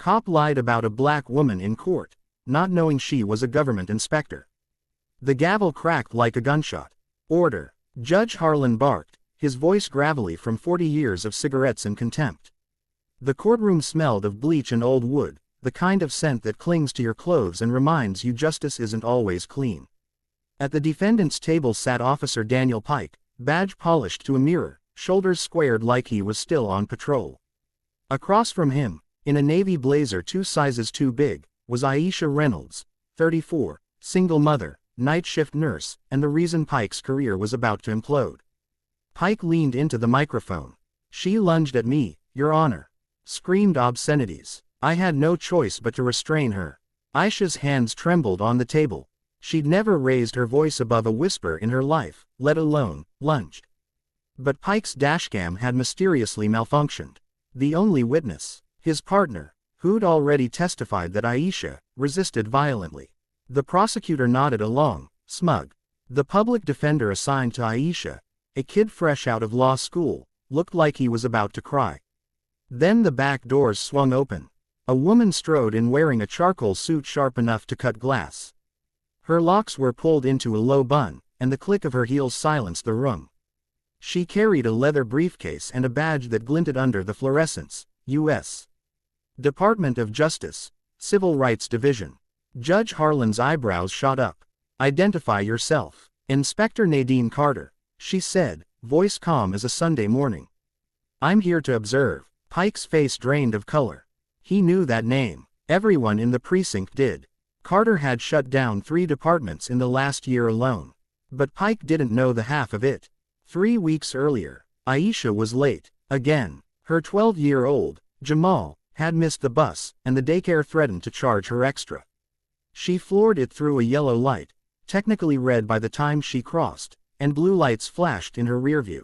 Cop lied about a black woman in court, not knowing she was a government inspector. The gavel cracked like a gunshot. Order. Judge Harlan barked, his voice gravelly from 40 years of cigarettes and contempt. The courtroom smelled of bleach and old wood, the kind of scent that clings to your clothes and reminds you justice isn't always clean. At the defendant's table sat Officer Daniel Pike, badge polished to a mirror, shoulders squared like he was still on patrol. Across from him, in a navy blazer 2 sizes too big, was Aisha Reynolds, 34, single mother, night shift nurse, and the reason Pike's career was about to implode. Pike leaned into the microphone. "She lunged at me, Your Honor," screamed obscenities. "I had no choice but to restrain her." Aisha's hands trembled on the table. She'd never raised her voice above a whisper in her life, let alone lunged. But Pike's dashcam had mysteriously malfunctioned. The only witness, his partner, who'd already testified that Aisha resisted violently. The prosecutor nodded along, smug. The public defender assigned to Aisha, a kid fresh out of law school, looked like he was about to cry. Then the back doors swung open. A woman strode in wearing a charcoal suit sharp enough to cut glass. Her locks were pulled into a low bun, and the click of her heels silenced the room. She carried a leather briefcase and a badge that glinted under the fluorescence, U.S. Department of Justice, Civil Rights Division. Judge Harlan's eyebrows shot up. "Identify yourself." "Inspector Nadine Carter," she said, voice calm as a Sunday morning. "I'm here to observe." Pike's face drained of color. He knew that name. Everyone in the precinct did. Carter had shut down 3 departments in the last year alone. But Pike didn't know the half of it. 3 weeks earlier, Aisha was late, again. Her 12-year-old, Jamal, had missed the bus, and the daycare threatened to charge her extra. She floored it through a yellow light, technically red by the time she crossed, and blue lights flashed in her rearview.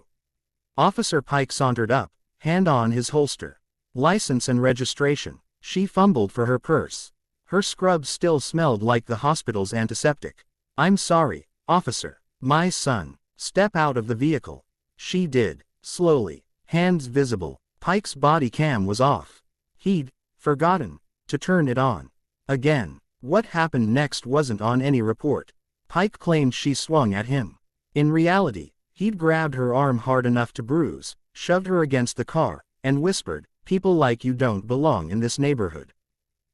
Officer Pike sauntered up, hand on his holster. "License and registration." She fumbled for her purse. Her scrub still smelled like the hospital's antiseptic. "I'm sorry, officer. My son." "Step out of the vehicle." She did, slowly, hands visible. Pike's body cam was off. He'd forgotten to turn it on. Again. What happened next wasn't on any report. Pike claimed she swung at him. In reality, he'd grabbed her arm hard enough to bruise, shoved her against the car, and whispered, "People like you don't belong in this neighborhood."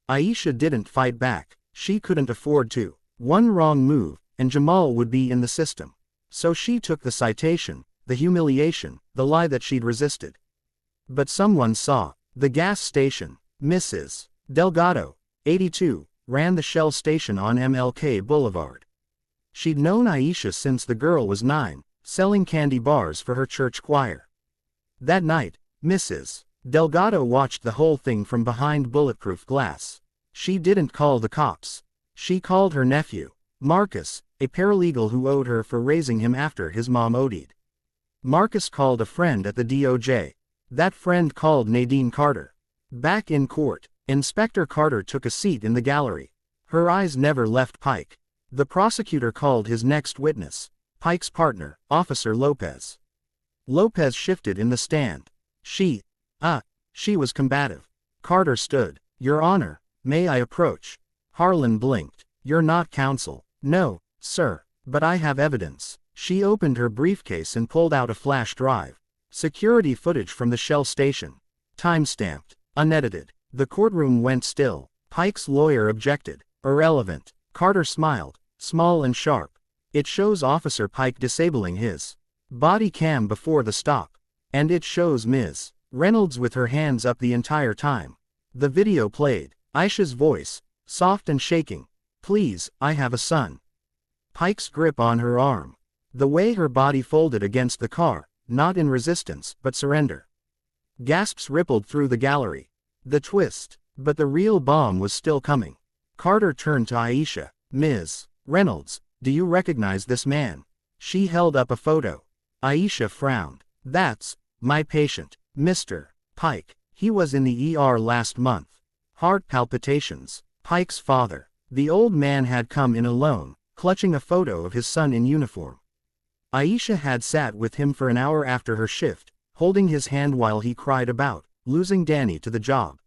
Aisha didn't fight back. She couldn't afford to. One wrong move, and Jamal would be in the system. So she took the citation, the humiliation, the lie that she'd resisted. But someone saw. The gas station. Mrs. Delgado, 82, ran the Shell station on MLK Boulevard. She'd known Aisha since the girl was 9, selling candy bars for her church choir. That night, Mrs. Delgado watched the whole thing from behind bulletproof glass. She didn't call the cops. She called her nephew, Marcus, a paralegal who owed her for raising him after his mom OD'd. Marcus called a friend at the DOJ. That friend called Nadine Carter. Back in court, Inspector Carter took a seat in the gallery. Her eyes never left Pike. The prosecutor called his next witness, Pike's partner, Officer Lopez. Lopez shifted in the stand. She was combative. Carter stood. "Your Honor, may I approach?" Harlan blinked. "You're not counsel." "No, sir, but I have evidence." She opened her briefcase and pulled out a flash drive. Security footage from the Shell station. Time-stamped. Unedited. The courtroom went still. Pike's lawyer objected. "Irrelevant." Carter smiled, small and sharp. "It shows Officer Pike disabling his body cam before the stop. And it shows Ms. Reynolds with her hands up the entire time." The video played. Aisha's voice, soft and shaking. "Please, I have a son." Pike's grip on her arm. The way her body folded against the car, not in resistance, but surrender. Gasps rippled through the gallery. The twist. But the real bomb was still coming. Carter turned to Aisha. "Ms. Reynolds, do you recognize this man?" She held up a photo. Aisha frowned. "That's my patient, Mr. Pike. He was in the ER last month. Heart palpitations." Pike's father. The old man had come in alone, clutching a photo of his son in uniform. Aisha had sat with him for an hour after her shift, holding his hand while he cried about losing Danny to the job.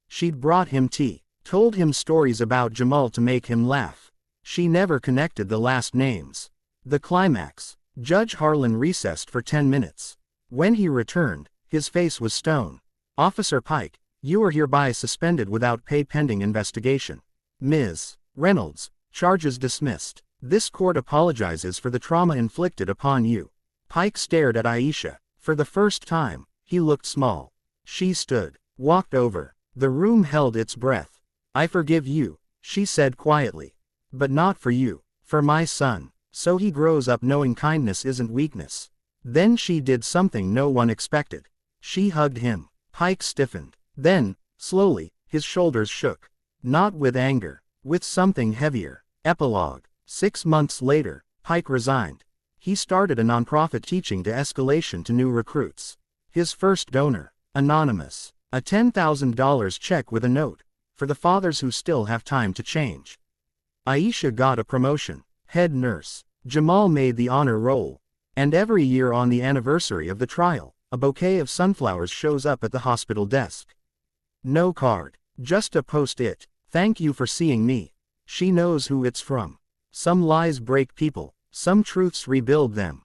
She'd brought him tea, told him stories about Jamal to make him laugh. She never connected the last names. The climax. Judge Harlan recessed for 10 minutes. When he returned, his face was stone. Officer Pike, you are hereby suspended without pay pending investigation. Ms. Reynolds, charges dismissed. This court apologizes for the trauma inflicted upon you. Pike stared at Aisha. For the first time, he looked small. She stood, walked over. The room held its breath. I forgive you, she said quietly. But not for you, for my son, so he grows up knowing kindness isn't weakness. Then she did something no one expected. She hugged him. Pike stiffened. Then, slowly, his shoulders shook. Not with anger, with something heavier. Epilogue. 6 months later, Pike resigned. He started a nonprofit teaching de-escalation to new recruits. His first donor, anonymous. A $10,000 check with a note, for the fathers who still have time to change. Aisha got a promotion, head nurse. Jamal made the honor roll. And every year on the anniversary of the trial, a bouquet of sunflowers shows up at the hospital desk. No card, just a post-it. Thank you for seeing me. She knows who it's from. Some lies break people, some truths rebuild them.